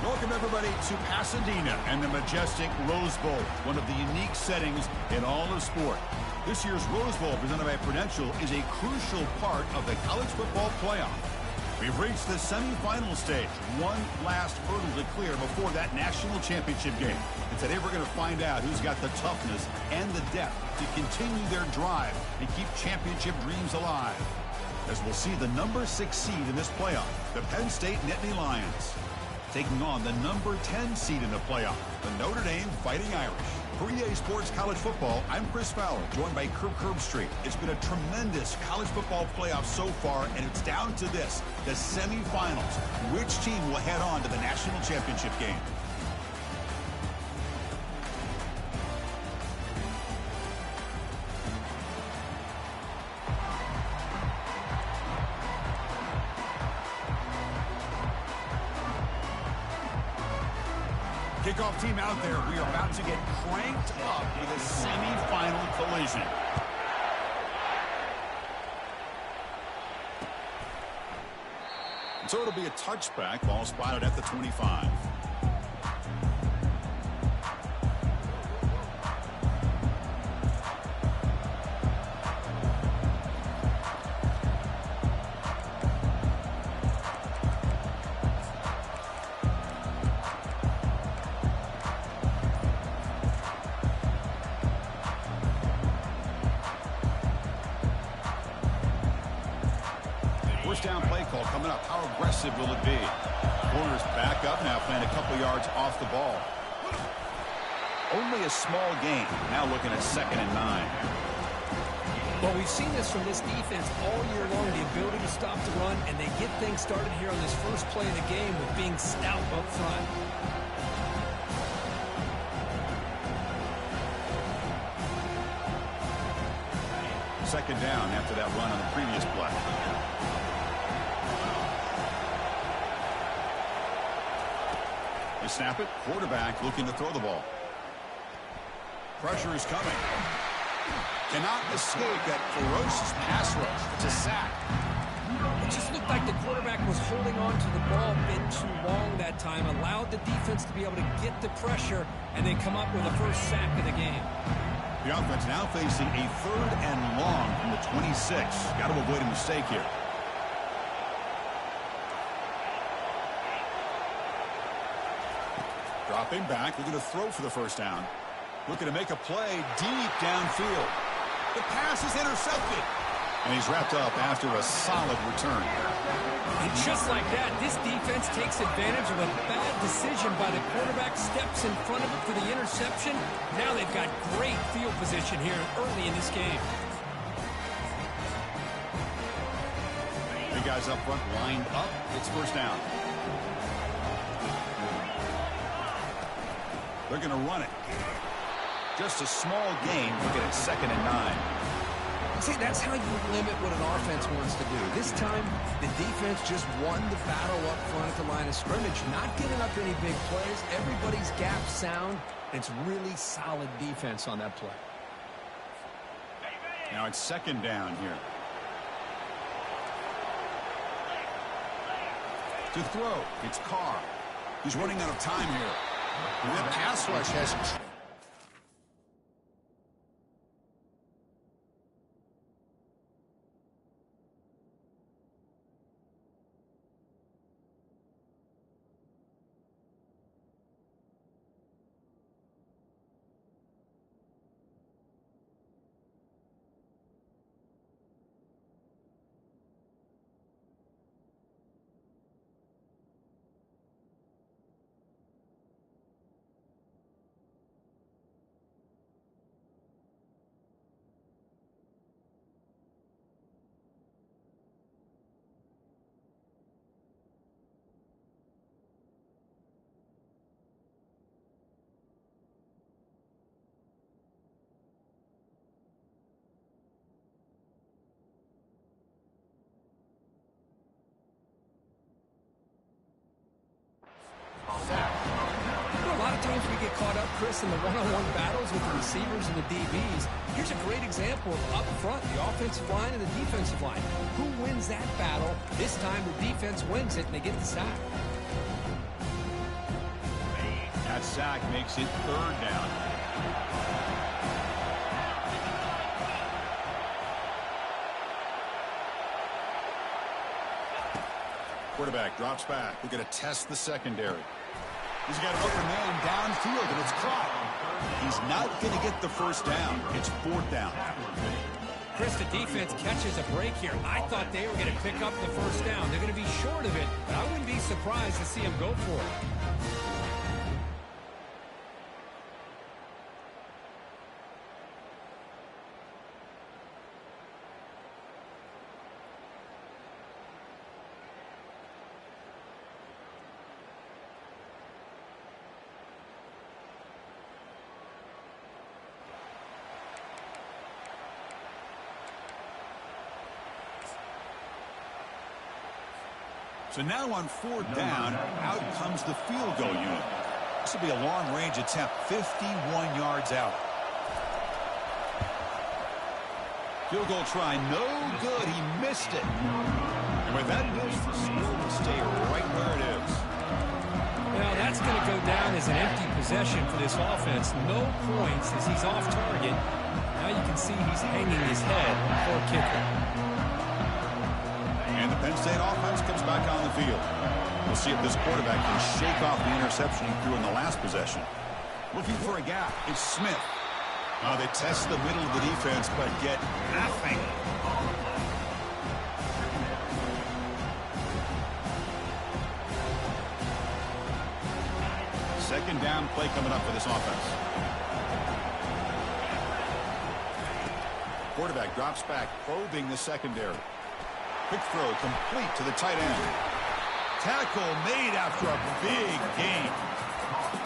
Welcome, everybody, to Pasadena and the majestic Rose Bowl, one of the unique settings in all of sport. This year's Rose Bowl, presented by Prudential, is a crucial part of the college football playoff. We've reached the semifinal stage, one last hurdle to clear before that national championship game. And today we're going to find out who's got the toughness and the depth to continue their drive and keep championship dreams alive. As we'll see the number 6 seed in this playoff, the Penn State Nittany Lions, taking on the number 10 seed in the playoff, the Notre Dame Fighting Irish. For EA Sports College Football, I'm Chris Fowler, joined by Kirk Herbstreit. It's been a tremendous college football playoff so far, and it's down to this, the semifinals. Which team will head on to the national championship game? Kickoff team out there. We are about to get cranked up with a semifinal collision. So it'll be a touchback, ball spotted at the 25. Down play call coming up. How aggressive will it be? Corners back up now, playing a couple yards off the ball. Only a small gain. Now looking at 2nd and 9. Well, we've seen this from this defense all year long, the ability to stop the run, and they get things started here on this first play of the game with being stout up front. Second down after that run on the previous play. They snap it. Quarterback looking to throw the ball. Pressure is coming. Cannot escape that ferocious pass rush. It's a sack. It just looked like the quarterback was holding on to the ball a bit too long that time, allowed the defense to be able to get the pressure, and they come up with the first sack of the game. The offense now facing a 3rd and long from the 26. Got to avoid a mistake here. Dropping back, looking to throw for the first down. Looking to make a play deep downfield. The pass is intercepted. And he's wrapped up after a solid return. And just like that, this defense takes advantage of a bad decision by the quarterback, steps in front of it for the interception. Now they've got great field position here early in this game. Big guys up front lined up. It's first down. They're going to run it. Just a small gain. Looking at 2nd and 9. See, that's how you limit what an offense wants to do. This time, the defense just won the battle up front at the line of scrimmage, not giving up any big plays. Everybody's gap sound. It's really solid defense on that play. Now it's 2nd down here. To throw, it's Carr. He's running out of time here. The pass rush has... A lot of times we get caught up, Chris, in the one-on-one battles with the receivers and the DBs. Here's a great example of up front, the offensive line and the defensive line. Who wins that battle? This time the defense wins it, and they get the sack. That sack makes it 3rd down. Quarterback drops back. We're going to test the secondary. He's got an open man downfield, and it's caught. He's not going to get the first down. It's 4th down. Chris, the defense catches a break here. I thought they were going to pick up the first down. They're going to be short of it, but I wouldn't be surprised to see him go for it. So now on 4th down, out comes the field goal unit. This will be a long-range attempt, 51 yards out. Field goal try, no good. He missed it. And with that miss, the score will stay right where it is. Well, that's going to go down as an empty possession for this offense. No points as he's off target. Now you can see he's hanging his head for kicker. And the Penn State offense comes back on the field. We'll see if this quarterback can shake off the interception he threw in the last possession. Looking for a gap. It's Smith. They test the middle of the defense, but get nothing. Second down play coming up for this offense. Quarterback drops back, probing the secondary. Quick throw complete to the tight end. Tackle made after a big gain.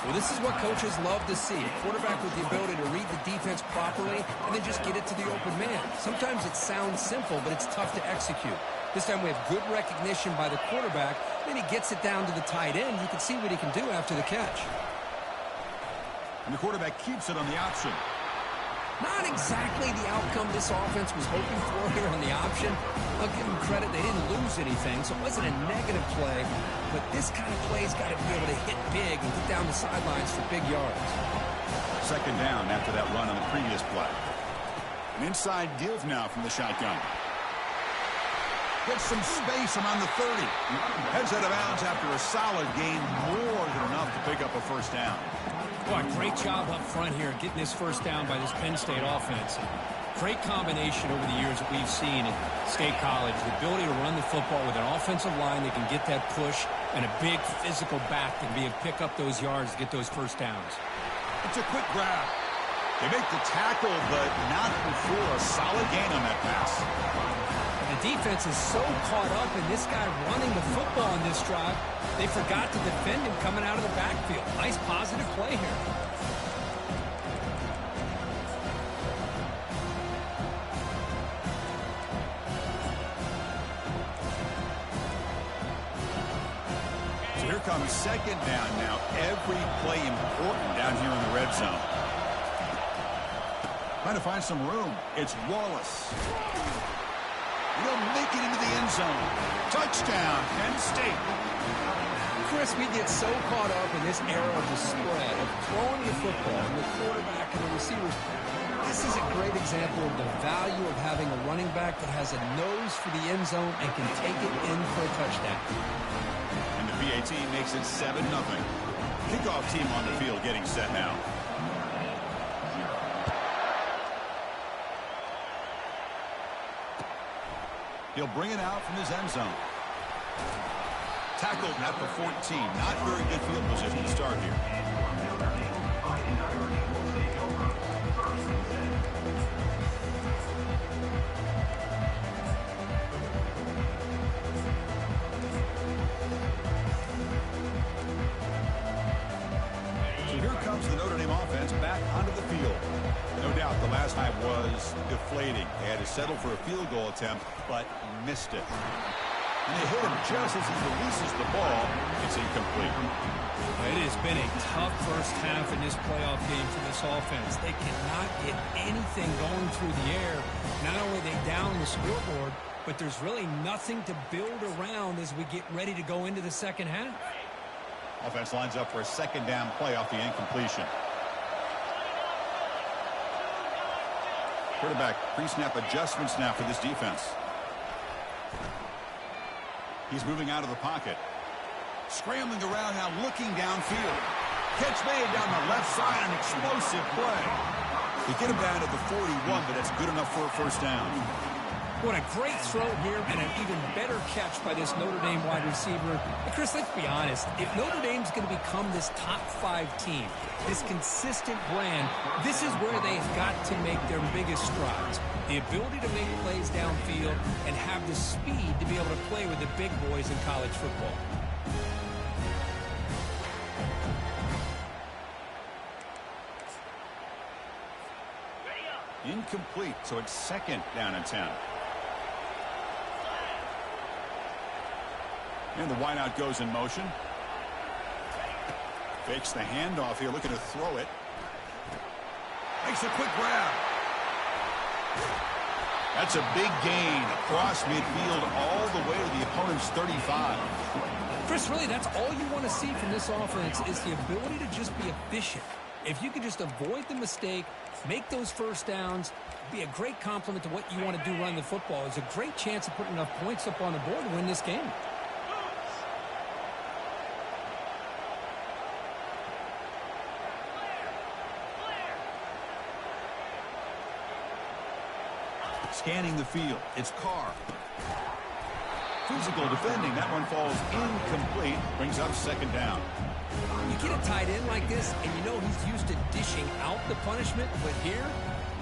Well, this is what coaches love to see. A quarterback with the ability to read the defense properly and then just get it to the open man. Sometimes it sounds simple, but it's tough to execute. This time we have good recognition by the quarterback. Then he gets it down to the tight end. You can see what he can do after the catch. And the quarterback keeps it on the option. Not exactly the outcome this offense was hoping for here on the option. I'll give them credit. They didn't lose anything, so it wasn't a negative play. But this kind of play's got to be able to hit big and get down the sidelines for big yards. Second down after that run on the previous play. An inside give now from the shotgun. Gets some space around the 30. Heads out of bounds after a solid gain, more than enough to pick up a first down. Boy, great job up front here getting this first down by this Penn State offense. Great combination over the years that we've seen at State College. The ability to run the football with an offensive line that can get that push and a big physical back that can be able to pick up those yards to get those first downs. It's a quick grab. They make the tackle, but not before a solid gain on that pass. The defense is so caught up in this guy running the football in this drive, they forgot to defend him coming out of the backfield. Nice positive play here. So here comes second down now. Every play important down here in the red zone. Trying to find some room. It's Wallace. He'll make it into the end zone. Touchdown, Penn State. Chris, we get so caught up in this era of the spread, of throwing the football, and the quarterback and the receivers. This is a great example of the value of having a running back that has a nose for the end zone and can take it in for a touchdown. And the PAT makes it 7-0. Kickoff team on the field getting set now. He'll bring it out from his end zone. Tackled at the 14. Not very good field position to start here. So here comes the Notre Dame offense back onto the field. No doubt the last time was deflating. They had to settle for a field goal attempt, but missed it. And they hit him just as he releases the ball. It's incomplete. It has been a tough first half in this playoff game for this offense. They cannot get anything going through the air. Not only are they down the scoreboard, but there's really nothing to build around as we get ready to go into the second half. Offense lines up for a second down play off the incompletion. Quarterback pre-snap adjustments now for this defense. He's moving out of the pocket. Scrambling around now, looking downfield. Catch made down the left side, an explosive play. They get him down to the 41, but that's good enough for a first down. What a great throw here and an even better catch by this Notre Dame wide receiver. And Chris, let's be honest. If Notre Dame's going to become this top 5 team, this consistent brand, this is where they've got to make their biggest strides. The ability to make plays downfield and have the speed to be able to play with the big boys in college football. Incomplete, so it's second down and 10. And the wideout goes in motion. Fakes the handoff here, looking to throw it. Makes a quick grab. That's a big gain across midfield all the way to the opponent's 35. Chris, really, that's all you want to see from this offense is the ability to just be efficient. If you can just avoid the mistake, make those first downs, be a great compliment to what you want to do running the football. There's a great chance of putting enough points up on the board to win this game. Scanning the field, it's Carr. Physical defending, that one falls incomplete, brings up second down. You get a tight end like this, and you know he's used to dishing out the punishment, but here,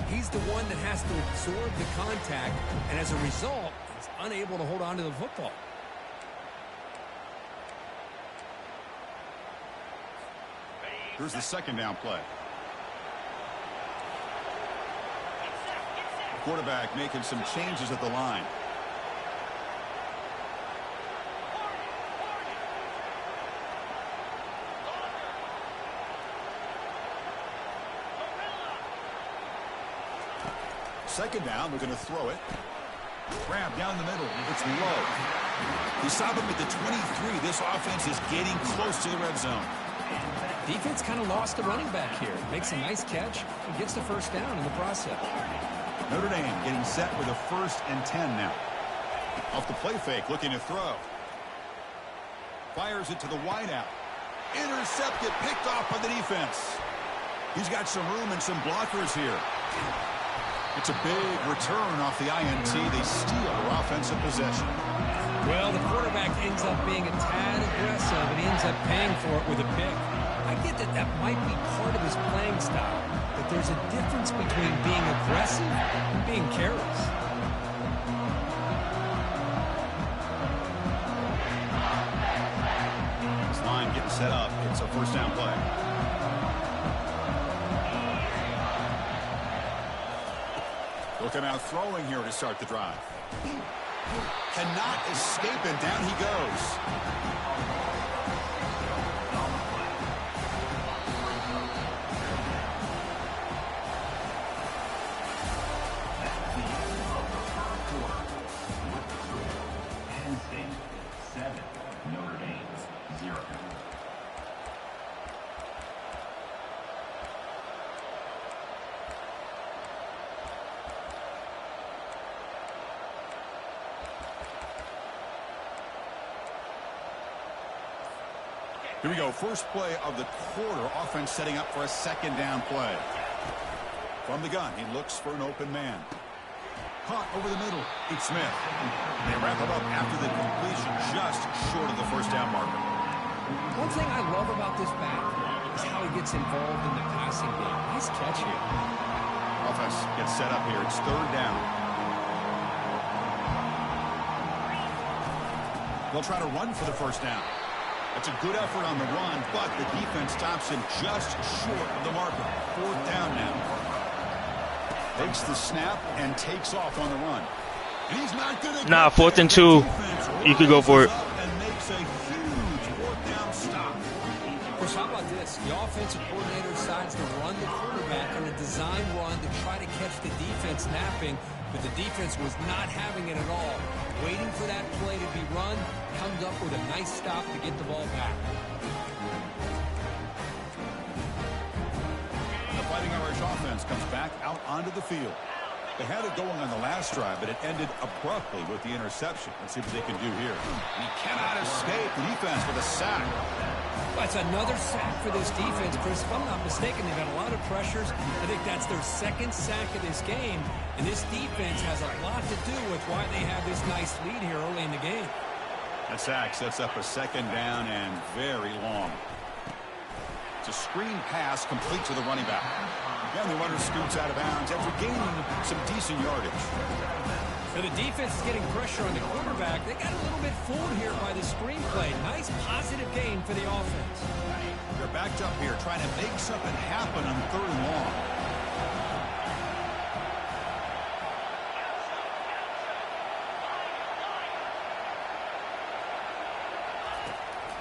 he's the one that has to absorb the contact, and as a result, he's unable to hold on to the football. Here's the second down play. Quarterback making some changes at the line. Second down, we're going to throw it. Grab down the middle. It's low. He stopped him at the 23. This offense is getting close to the red zone. Defense kind of lost the running back here. Makes a nice catch and gets the first down in the process. Notre Dame getting set with a 1st and 10 now. Off the play fake, looking to throw. Fires it to the wideout. Intercepted, picked off by the defense. He's got some room and some blockers here. It's a big return off the INT. They steal their offensive possession. Well, the quarterback ends up being a tad aggressive, and he ends up paying for it with a pick. I get that that might be part of his playing style, but there's a difference between being aggressive and being careless. This line getting set up. It's a first down play. Looking out throwing here to start the drive. Cannot escape, and down he goes. Penn State 7, Notre Dame 0. Here we go. First play of the quarter. Offense setting up for a second down play. From the gun, he looks for an open man. Caught over the middle. It's Smith. They wrap it up after the completion, just short of the first down marker. One thing I love about this back is how he gets involved in the passing game. Nice catch here. Offense gets set up here. It's third down. They'll try to run for the first down. That's a good effort on the run, but the defense stops him just short of the marker. Fourth down now. Takes the snap and takes off on the run. And he's not going to. Nah, 4th and 2. You could go for it. And makes a huge fourth down stop. Chris, how about this? The offensive coordinator decides to run the quarterback on a design run to try to catch the defense napping, but the defense was not having it at all. Waiting for that play to be run, comes up with a nice stop to get the ball back. offense comes back out onto the field. They had it going on the last drive, but it ended abruptly with the interception. Let's see what they can do here. And he cannot escape the defense with a sack. That's another sack for this defense, Chris. If I'm not mistaken, they've had a lot of pressures. I think that's their second sack of this game. And this defense has a lot to do with why they have this nice lead here early in the game. That sack sets up a second down and very long. It's a screen pass complete to the running back. And the runner scoots out of bounds after gaining some decent yardage. So the defense is getting pressure on the quarterback. They got a little bit fooled here by the screenplay. Nice positive gain for the offense. They're backed up here trying to make something happen on 3rd and long.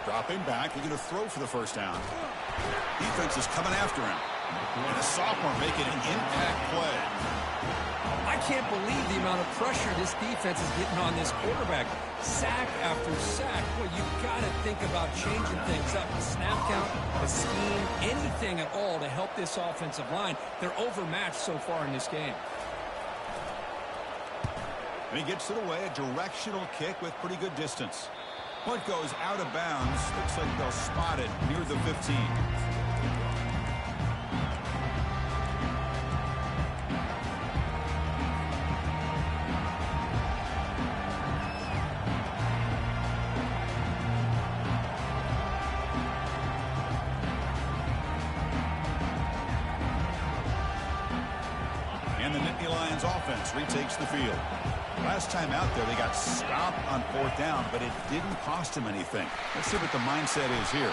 Dropping back, they're going to throw for the first down. Defense is coming after him. And a sophomore making an impact play. I can't believe the amount of pressure this defense is getting on this quarterback. Sack after sack. Well, you've got to think about changing things up. The snap count, the scheme, anything at all to help this offensive line. They're overmatched so far in this game. And he gets it away, a directional kick with pretty good distance. Punt goes out of bounds. Looks like they'll spot it near the 15. And the Nittany Lions offense retakes the field. Last time out there, they got stopped on 4th down, but it didn't cost them anything. Let's see what the mindset is here.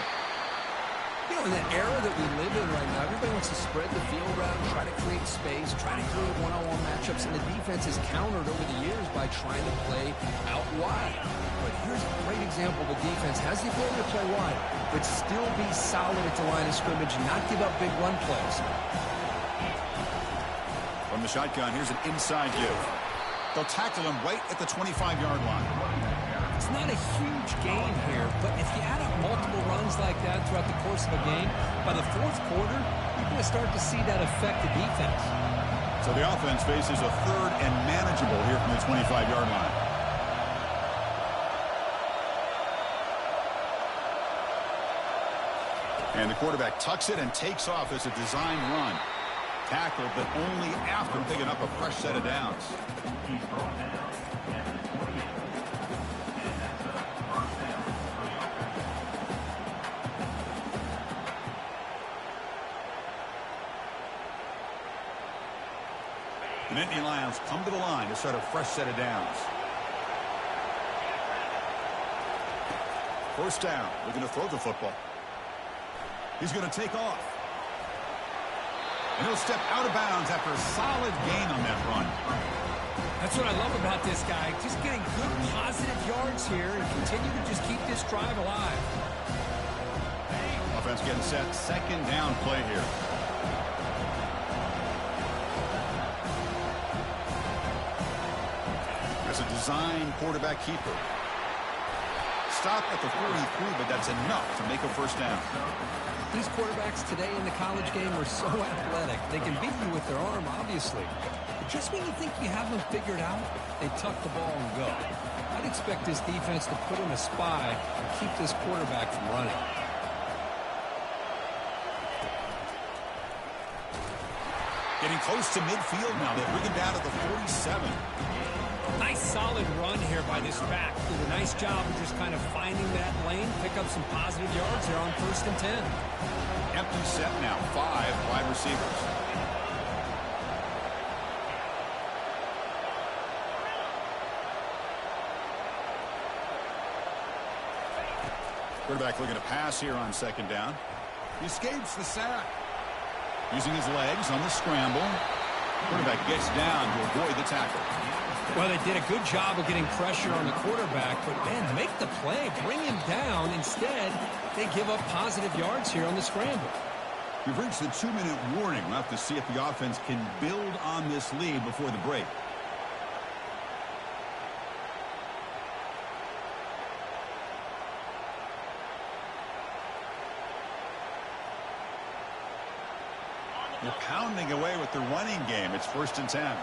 You know, in the era that we live in right now, everybody wants to spread the field around, try to create space, try to create one-on-one matchups, and the defense is countered over the years by trying to play out wide. But here's a great example of a defense has the ability to play wide, but still be solid at the line of scrimmage and not give up big run plays. From the shotgun, here's an inside give. They'll tackle him right at the 25-yard line. It's not a huge gain here, but if you add up multiple runs like that throughout the course of a game, by the 4th quarter, you're going to start to see that affect the defense. So the offense faces a 3rd and manageable here from the 25-yard line. And the quarterback tucks it and takes off as a design run. Tackled, but only after picking up a fresh set of downs. The Nittany Lions come to the line to start a fresh set of downs. 1st down. We're going to throw the football. He's going to take off. And he'll step out of bounds after a solid gain on that run. That's what I love about this guy. Just getting good positive yards here and continue to just keep this drive alive. Offense getting set. 2nd down play here. There's a design quarterback keeper. Stop at the 43, but that's enough to make a 1st down. These quarterbacks today in the college game are so athletic. They can beat you with their arm, obviously. But just when you think you have them figured out, they tuck the ball and go. I'd expect this defense to put in a spy and keep this quarterback from running. Getting close to midfield now. They bring him down to the 47. Nice solid run here by this back. Did a nice job of just kind of finding that lane, pick up some positive yards here on 1st and 10. Empty set now. 5 wide receivers. Quarterback looking to pass here on 2nd down. He escapes the sack. Using his legs on the scramble. Quarterback gets down to avoid the tackle. Well, they did a good job of getting pressure on the quarterback, but, man, make the play, bring him down. Instead, they give up positive yards here on the scramble. We've reached the 2-minute warning. We'll have to see if the offense can build on this lead before the break. They're pounding away with the running game. It's 1st and 10.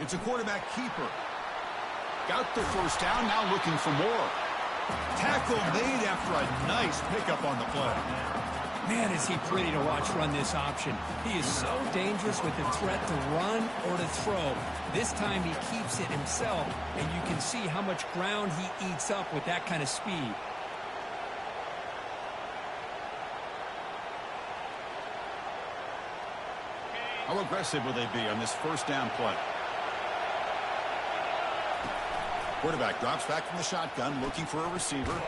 It's a quarterback keeper. Got the first down, now looking for more. Tackle made after a nice pickup on the play. Man, is he pretty to watch run this option. He is so dangerous with the threat to run or to throw. This time he keeps it himself, and you can see how much ground he eats up with that kind of speed. How aggressive will they be on this 1st down play? Quarterback drops back from the shotgun, looking for a receiver.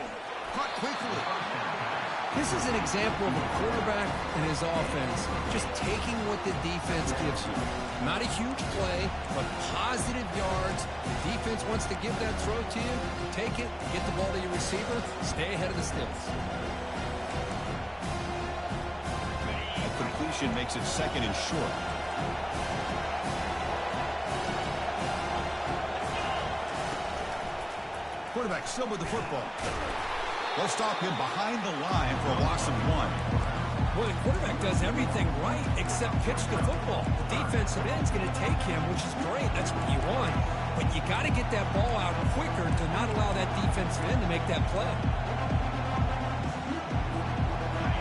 Caught quickly. This is an example of a quarterback and his offense just taking what the defense gives you. Not a huge play, but positive yards. The defense wants to give that throw to you. Take it, get the ball to your receiver, stay ahead of the sticks. A completion makes it 2nd and short. Quarterback still with the football. They'll stop him behind the line for a loss of 1. Well, the quarterback does everything right except pitch the football. The defensive end's going to take him, which is great. That's what you want. But you got to get that ball out quicker to not allow that defensive end to make that play.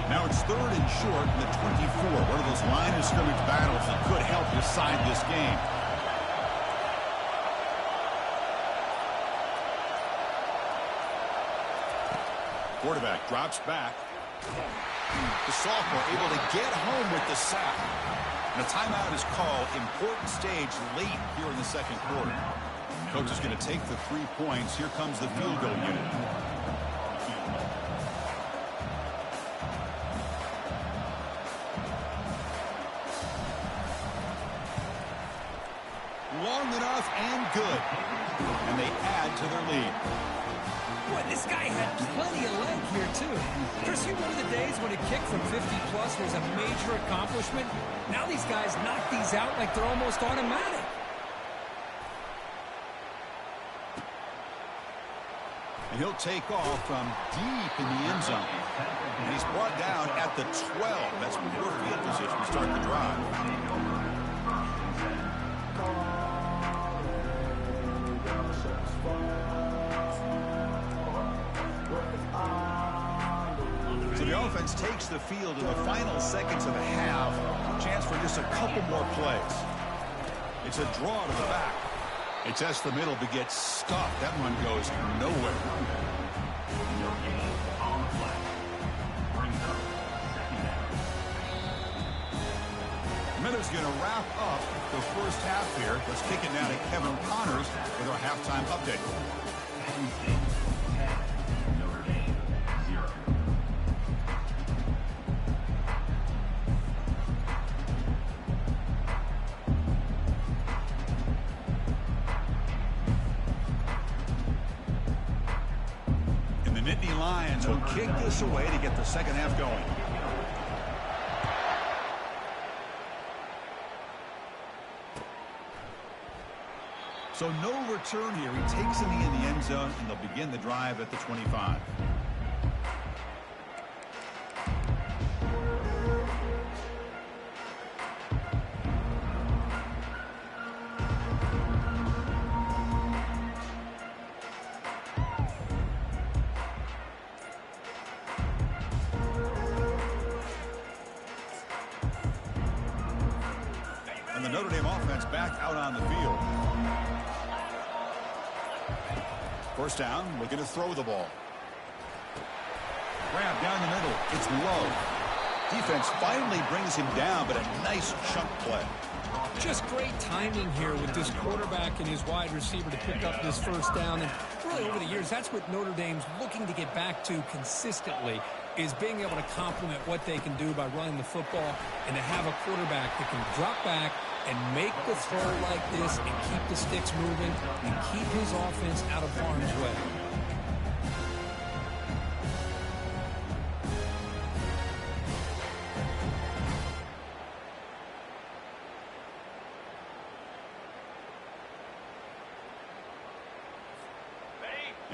Now it's 3rd and short in the 24. One of those line of scrimmage battles that could help decide this game. Quarterback drops back. The sophomore able to get home with the sack. And a timeout is called. Important stage late here in the 2nd quarter. Coach is going to take the 3 points. Here comes the field goal unit. Long enough and good. And they add to their lead. Boy, this guy had plenty of leg here, too. Chris, you remember the days when a kick from 50-plus was a major accomplishment? Now these guys knock these out like they're almost automatic. And he'll take off from deep in the end zone. And he's brought down at the 12. That's poor field position to start the drive. So the offense takes the field in the final seconds of the half. Chance for just a couple more plays. It's a draw to the back. It tests the middle but gets stuffed. That one goes nowhere. Miller's going to wrap up the 1st half here. Let's kick it now to Kevin Connors with our halftime update. Penn State 10, Notre Dame 0. And the Nittany Lions will kick this away to get the 2nd half going. So no return here. He takes the knee in the end zone, and they'll begin the drive at the 25. And the Notre Dame offense back out on the field. 1st down, looking to throw the ball. Grab down the middle. It's low. Defense finally brings him down, but a nice chunk play. Just great timing here with this quarterback and his wide receiver to pick up this 1st down. And really over the years, that's what Notre Dame's looking to get back to consistently, is being able to complement what they can do by running the football and to have a quarterback that can drop back and make the throw like this and keep the sticks moving and keep his offense out of harm's way.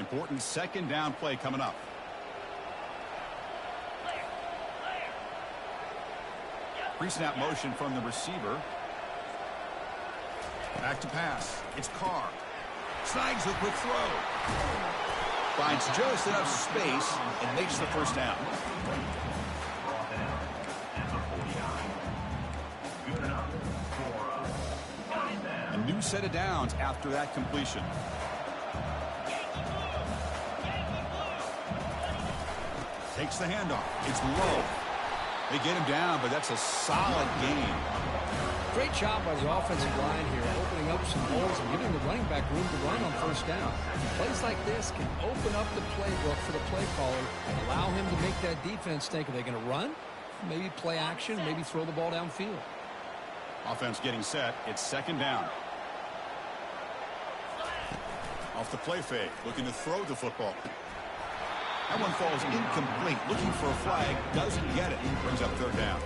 Important second down play coming up. Pre-snap motion from the receiver. Back to pass. It's Carr. Snags a quick throw. Finds just enough space and makes the first down. A new set of downs after that completion. Takes the handoff. It's low. They get him down, but that's a solid gain. Great job by the offensive line here, opening up some holes and giving the running back room to run on first down. Plays like this can open up the playbook for the play caller and allow him to make that defense think, are they going to run? Maybe play action, maybe throw the ball downfield. Offense getting set. It's second down. Off the play fake, looking to throw the football. That one falls incomplete. Looking for a flag, doesn't get it. Brings up third down.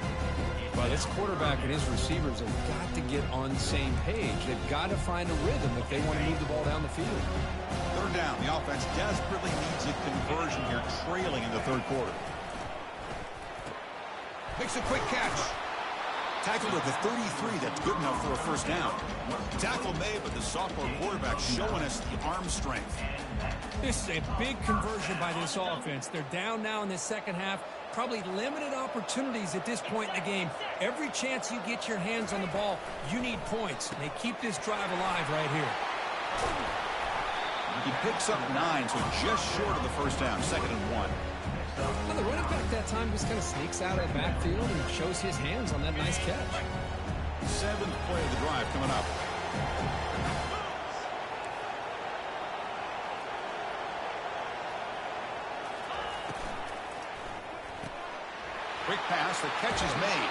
Well, this quarterback and his receivers have got to get on the same page. They've got to find a rhythm if they want to move the ball down the field. Third down. The offense desperately needs a conversion here, trailing in the third quarter. Makes a quick catch. Tackled at the 33. That's good enough for a first down. Tackle made, but the sophomore quarterback showing us the arm strength. This is a big conversion by this offense. They're down now in the second half. Probably limited opportunities at this point in the game. Every chance you get your hands on the ball, you need points. And they keep this drive alive right here. He picks up 9, so just short of the first down. 2nd and 1. Well, the running back that time just kind of sneaks out of the backfield and shows his hands on that nice catch. 7th play of the drive coming up. Quick pass, the catch is made.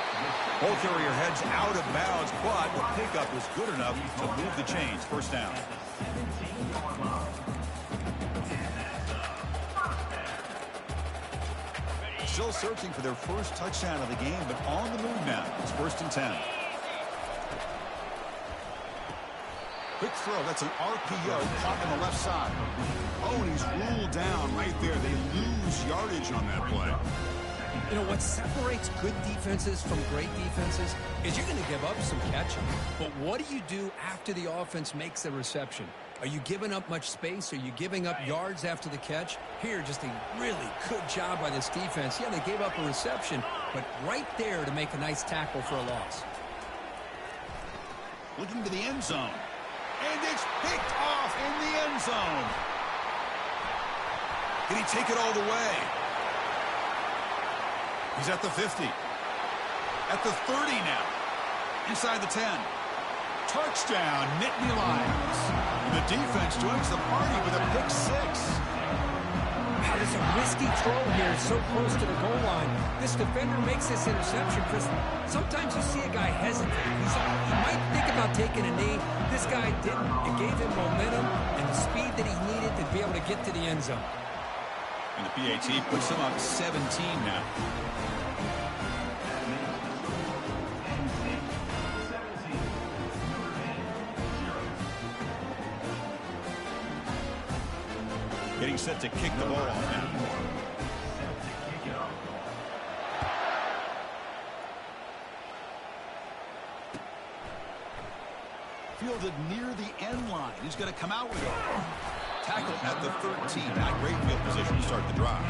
Ball carrier heads out of bounds, but the pickup was good enough to move the chains. First down. Still searching for their first touchdown of the game, but on the move now. It's 1st and 10. Quick throw. That's an RPO caught on the left side. Oh, and he's ruled down right there. They lose yardage on that play. You know, what separates good defenses from great defenses is you're going to give up some catching. But what do you do after the offense makes the reception? Are you giving up much space? Are you giving up yards after the catch? Here, just a really good job by this defense. Yeah, they gave up a reception, but right there to make a nice tackle for a loss. Looking to the end zone. And it's picked off in the end zone. Did he take it all the way? He's at the 50. At the 30 now. Inside the 10. Touchdown, Nittany Lions. The defense joins the party with a pick 6. Wow, there's a risky throw here so close to the goal line. This defender makes this interception, Chris. Sometimes you see a guy hesitate. He might think about taking a knee. This guy didn't. It gave him momentum and the speed that he needed to be able to get to the end zone. And the PAT puts him up 17 now. Getting set to kick the ball off now. Fielded near the end line. He's going to come out with it. Tackle at the 13. Not great field position to start the drive.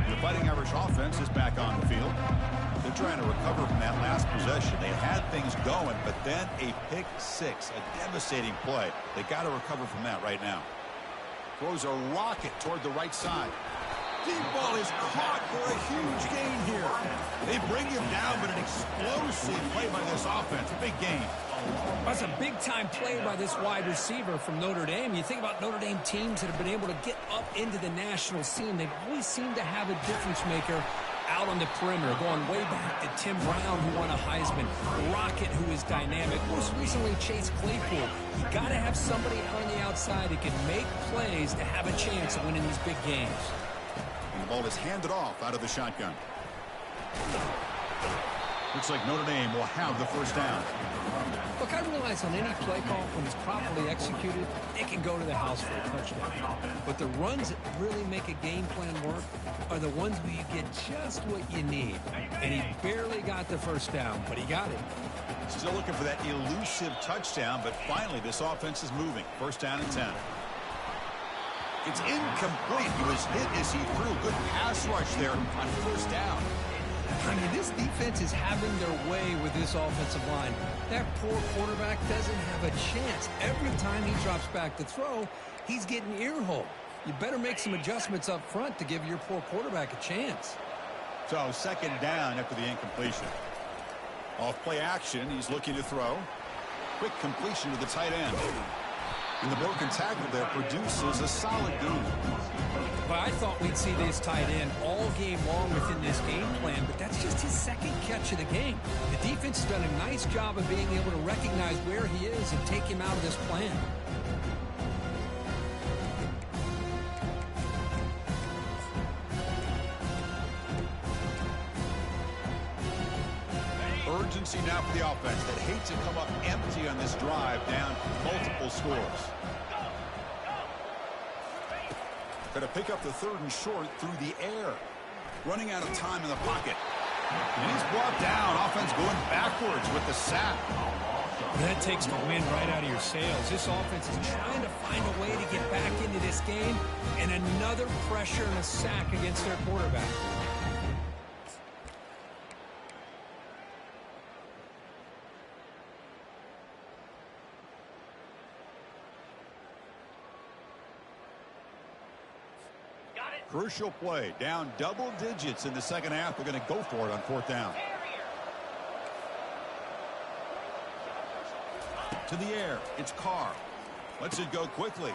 The Fighting Irish offense is back on the field. They're trying to recover from that last possession. They had things going, but then a pick 6, a devastating play. They got to recover from that right now. Throws a rocket toward the right side. Deep ball is caught for a huge gain here. They bring him down, but an explosive play by this offense. A big gain. That's a big-time play by this wide receiver from Notre Dame. You think about Notre Dame teams that have been able to get up into the national scene. They've always seemed to have a difference maker out on the perimeter, going way back to Tim Brown, who won a Heisman, Rocket, who is dynamic, most recently Chase Claypool. You got to have somebody on the outside who can make plays to have a chance of winning these big games. And the ball is handed off out of the shotgun. Looks like Notre Dame will have the first down. Look, I realize on any play call, when it's properly executed, it can go to the house for a touchdown. But the runs that really make a game plan work are the ones where you get just what you need. And he barely got the first down, but he got it. Still looking for that elusive touchdown, but finally this offense is moving. First down and 10. It's incomplete. He was hit as he threw. Good pass rush there on first down. I mean, this defense is having their way with this offensive line. That poor quarterback doesn't have a chance. Every time he drops back to throw, he's getting earholed. You better make some adjustments up front to give your poor quarterback a chance. So second down after the incompletion. Off play action, he's looking to throw. Quick completion to the tight end. And the broken tackle there produces a solid gain. But I thought we'd see this tight end all game long within this game plan, but that's just his second catch of the game. The defense has done a nice job of being able to recognize where he is and take him out of this plan. Urgency now for the offense that hates to come up empty on this drive, down multiple scores. Going to pick up the third and short through the air. Running out of time in the pocket. And he's brought down. Offense going backwards with the sack. That takes the wind right out of your sails. This offense is trying to find a way to get back into this game, and another pressure and a sack against their quarterback. Crucial play. Down double digits in the second half. They're going to go for it on fourth down. To the air. It's Carr. Lets it go quickly.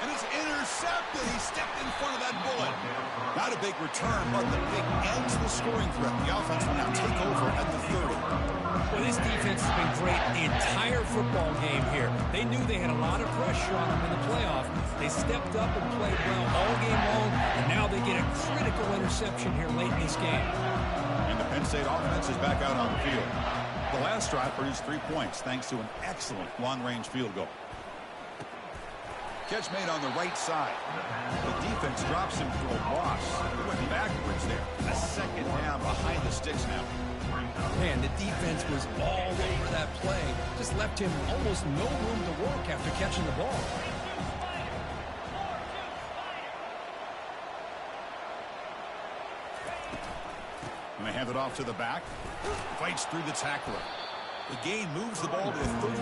And it's intercepted. He stepped in front of that bullet. Not a big return, but the pick ends the scoring threat. The offense will now take over at the 30. Well, this defense has been great the entire football game here. They knew they had a lot of pressure on them in the playoff. They stepped up and played well all game long, and now they get a critical interception here late in this game. And the Penn State offense is back out on the field. The last drive produced 3 points thanks to an excellent long-range field goal. Catch made on the right side. The defense drops him for a loss. He went backwards there. A second down behind the sticks now. Man, the defense was all over that play. Just left him almost no room to work after catching the ball. And they hand it off to the back. Fights through the tackler. The gain moves the ball to the 34.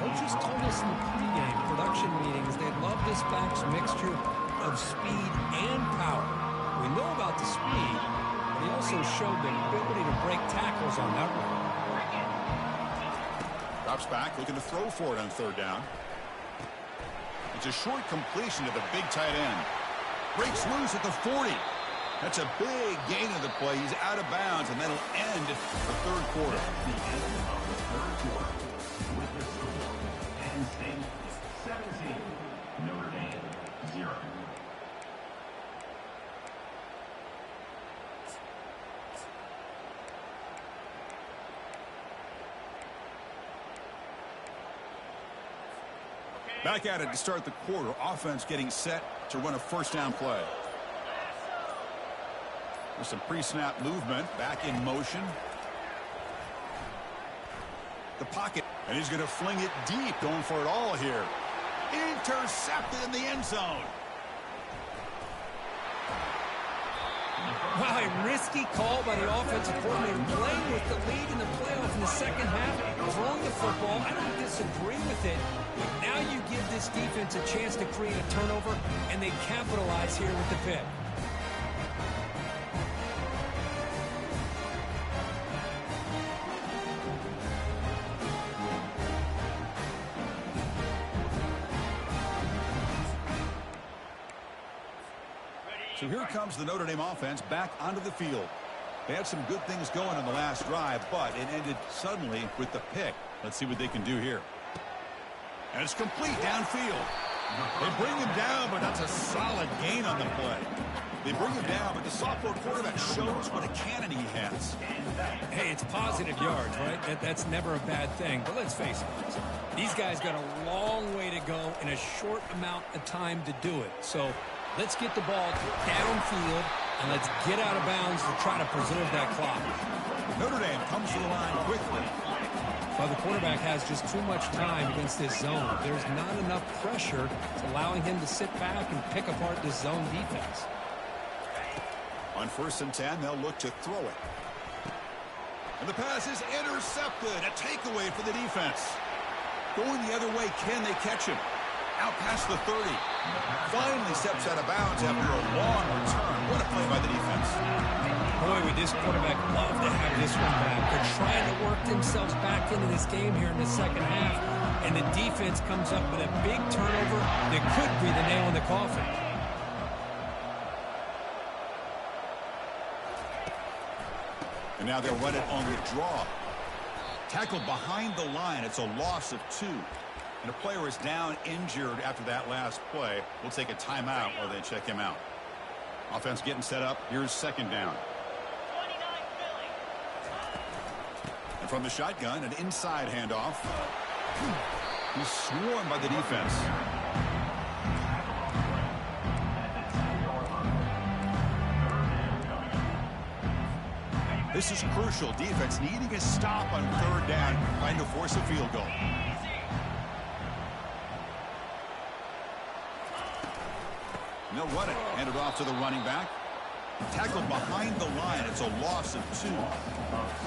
Coaches told us in the pregame production meetings they love this back's mixture of speed and power. We know about the speed, but he also showed the ability to break tackles on that one. Drops back, looking to throw for it on third down. It's a short completion to the big tight end. Breaks loose at the 40. That's a big gain of the play. He's out of bounds, and that'll end the third quarter. The end of the third quarter. With the score, Penn State 17, Notre Dame 0. Back at it to start the quarter. Offense getting set to run a first down play. There's some pre-snap movement. Back in motion. The pocket. And he's going to fling it deep. Going for it all here. Intercepted in the end zone. Wow, a risky call by the offensive coordinator, playing with the lead in the playoff in the second half, throwing the football. I don't disagree with it, but now you give this defense a chance to create a turnover, and they capitalize here with the pick. So here comes the Notre Dame offense back onto the field. They had some good things going on the last drive, but it ended suddenly with the pick. Let's see what they can do here. And it's complete downfield. They bring him down, but that's a solid gain on the play. They bring him down, but the sophomore quarterback shows what a cannon he has. Hey, it's positive yards, right? That's never a bad thing. But let's face it, these guys got a long way to go in a short amount of time to do it. So let's get the ball downfield, and let's get out of bounds to try to preserve that clock. Notre Dame comes to the line quickly. Well, the quarterback has just too much time against this zone. There's not enough pressure allowing him to sit back and pick apart this zone defense. On 1st and 10, they'll look to throw it. And the pass is intercepted. A takeaway for the defense. Going the other way, can they catch him? Out past the 30. Finally steps out of bounds after a long return. What a play by the defense. Boy, would this quarterback love to have this one back. They're trying to work themselves back into this game here in the second half. And the defense comes up with a big turnover that could be the nail in the coffin. And now they'll run it on the draw. Tackled behind the line. It's a loss of 2. And a player is down injured after that last play. We'll take a timeout while they check him out. Offense getting set up. Here's 2nd down. And from the shotgun, an inside handoff. He's swarmed by the defense. This is crucial. Defense needing a stop on 3rd down, trying to force a field goal. And they'll run it. Hand it off to the running back. Tackled behind the line. It's a loss of 2.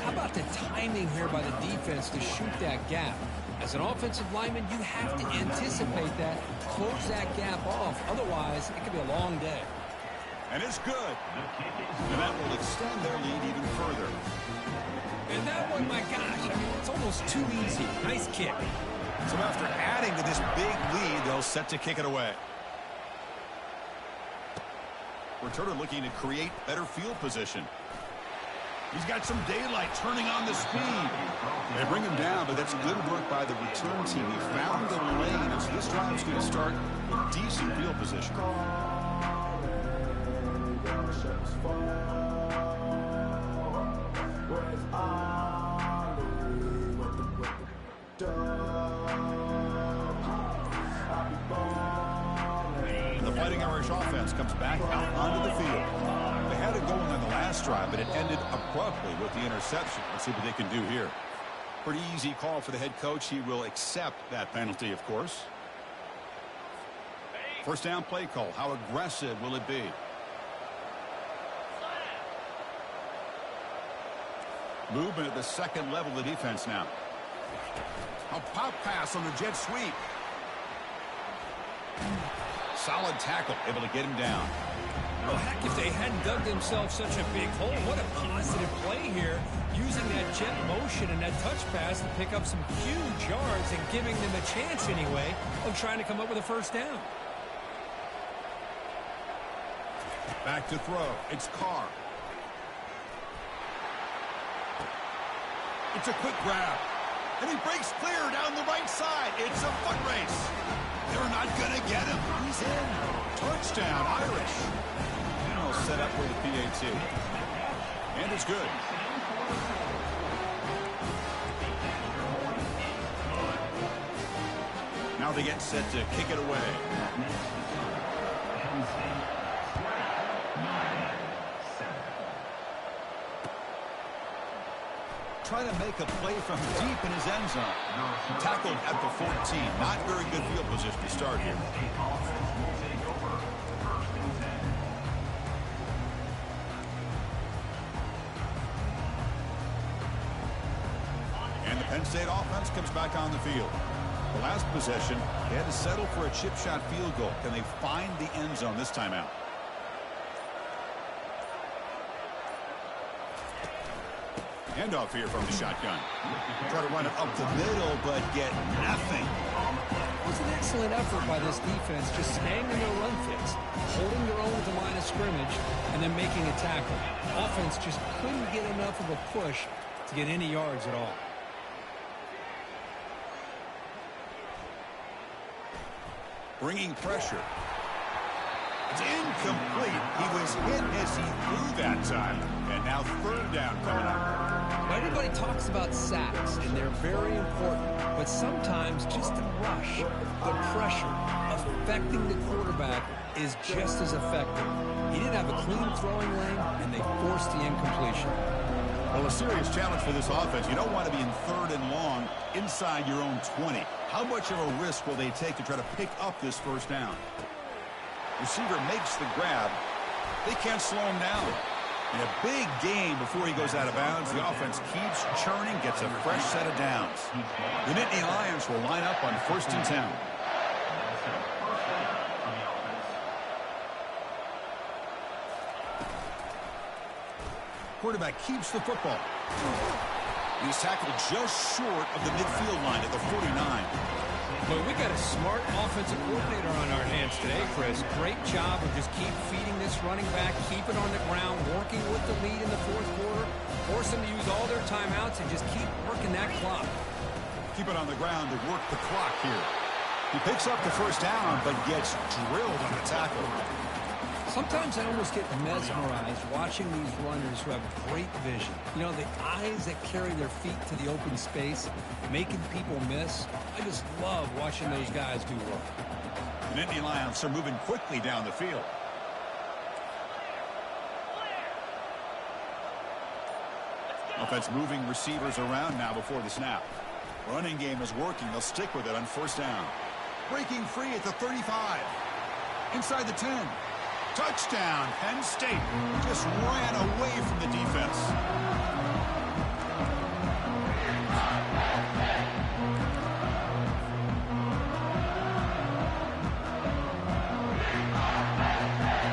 How about the timing here by the defense to shoot that gap? As an offensive lineman, you have to anticipate that, close that gap off. Otherwise, it could be a long day. And it's good. And that will extend their lead even further. And that one, my gosh, I mean, it's almost too easy. Nice kick. So after adding to this big lead, they'll set to kick it away. Returner looking to create better field position. He's got some daylight turning on the speed. They bring him down, but that's good work by the return team. He found the lane, and so this drive's going to start with decent field position. The Fighting Irish offense comes back out onto the field. They had it going on the last drive, but it ended abruptly with the interception. Let's see what they can do here. Pretty easy call for the head coach. He will accept that penalty, of course. 1st down play call. How aggressive will it be? Movement at the 2nd level of the defense now. A pop pass on the jet sweep. Solid tackle, able to get him down. Oh, heck, if they hadn't dug themselves such a big hole, what a positive play here, using that jet motion and that touch pass to pick up some huge yards and giving them a chance anyway of trying to come up with a 1st down. Back to throw. It's Carr. It's a quick grab. And he breaks clear down the right side. It's a foot race. They're not going to get him. He's in. Touchdown, Irish. And they'll set up with the PAT. And it's good. Now they get set to kick it away. Trying to make a play from deep in his end zone. Tackled at the 14. Not very good field position to start here. And the Penn State offense comes back on the field. The last possession, they had to settle for a chip shot field goal. Can they find the end zone this time out? Handoff here from the shotgun. Try to run it up the middle, but get nothing. Wasn't excellent effort by this defense, just staying in their run fits, holding their own at the line of scrimmage, and then making a tackle. Offense just couldn't get enough of a push to get any yards at all. Bringing pressure. It's incomplete. He was hit as he threw that time. And now third down coming up. Well, everybody talks about sacks, and they're very important. But sometimes just the rush, the pressure, affecting the quarterback is just as effective. He didn't have a clean throwing lane, and they forced the incompletion. Well, a serious challenge for this offense. You don't want to be in third and long inside your own 20. How much of a risk will they take to try to pick up this first down? Receiver makes the grab. They can't slow him down. In a big game before he goes out of bounds, the offense keeps churning, gets a fresh set of downs. The Nittany Lions will line up on 1st and 10. Quarterback keeps the football. He's tackled just short of the midfield line at the 49. But we got a smart offensive coordinator on our hands today, Chris. Great job of just keep feeding this running back, keep it on the ground, working with the lead in the fourth quarter, force them to use all their timeouts, and just keep working that clock. Keep it on the ground to work the clock here. He picks up the first down, but gets drilled on the tackle. Sometimes I almost get mesmerized watching these runners who have great vision. You know, the eyes that carry their feet to the open space, making people miss. I just love watching those guys do work. The Nittany Lions are moving quickly down the field. Offense moving receivers around now before the snap. Running game is working. They'll stick with it on first down. Breaking free at the 35. Inside the 10. Touchdown, Penn State. Just ran away from the defense.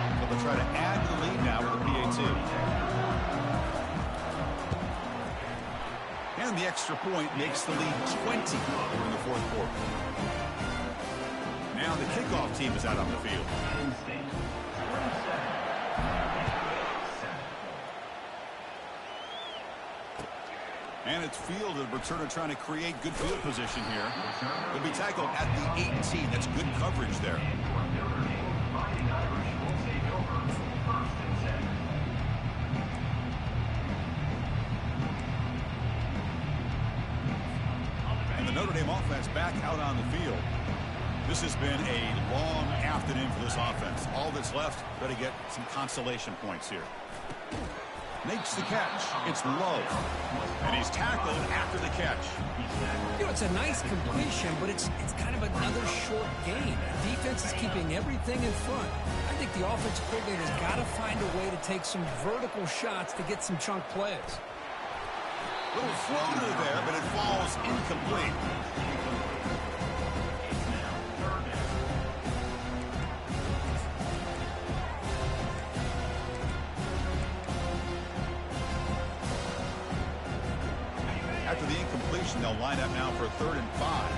So they'll try to add the lead now with a PAT. And the extra point makes the lead 20 in the fourth quarter. Now the kickoff team is out on the field. And it's fielded. Returner trying to create good field position here. He'll be tackled at the 18. That's good coverage there. And the Notre Dame offense back out on the field. This has been a long afternoon for this offense. All that's left, got to get some consolation points here. Makes the catch. It's Love. And he's tackled after the catch. You know, it's a nice completion, but it's kind of another short game. The defense is keeping everything in front. I think the offensive coordinator's got to find a way to take some vertical shots to get some chunk plays. Little floater there, but it falls incomplete. After the incompletion, they'll line up now for 3rd and 5.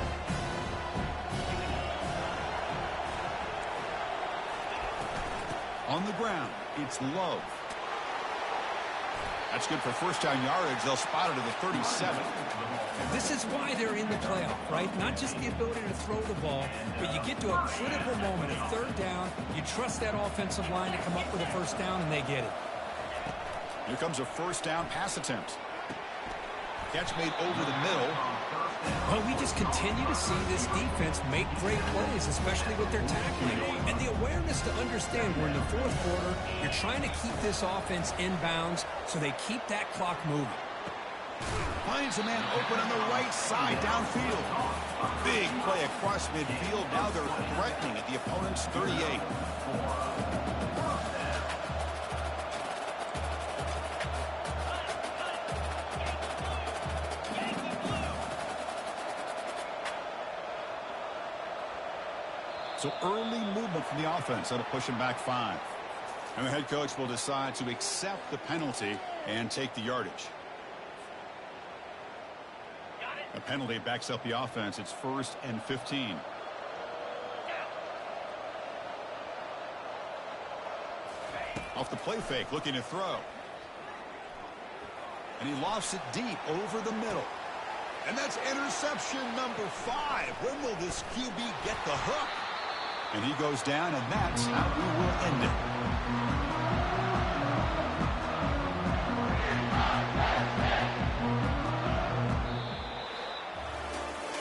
On the ground, it's Love. That's good for first down yardage. They'll spot it at the 37. This is why they're in the playoff, right? Not just the ability to throw the ball, but you get to a critical moment, a 3rd down. You trust that offensive line to come up with a first down, and they get it. Here comes a first down pass attempt. Catch made over the middle. Well, we just continue to see this defense make great plays, especially with their tackling. And the awareness to understand we're in the fourth quarter, you're trying to keep this offense in bounds so they keep that clock moving. Finds a man open on the right side downfield. Big play across midfield. Now they're threatening at the opponent's 38. So early movement from the offense that'll push him back 5. And the head coach will decide to accept the penalty and take the yardage. A penalty backs up the offense. It's 1st and 15. Off the play fake, looking to throw. And he lofts it deep over the middle. And that's interception number 5. When will this QB get the hook? And he goes down, and that's how we will end it.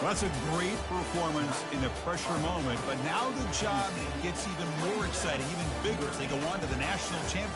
Well, that's a great performance in the pressure moment, but now the job gets even more exciting, even bigger as they go on to the national championship.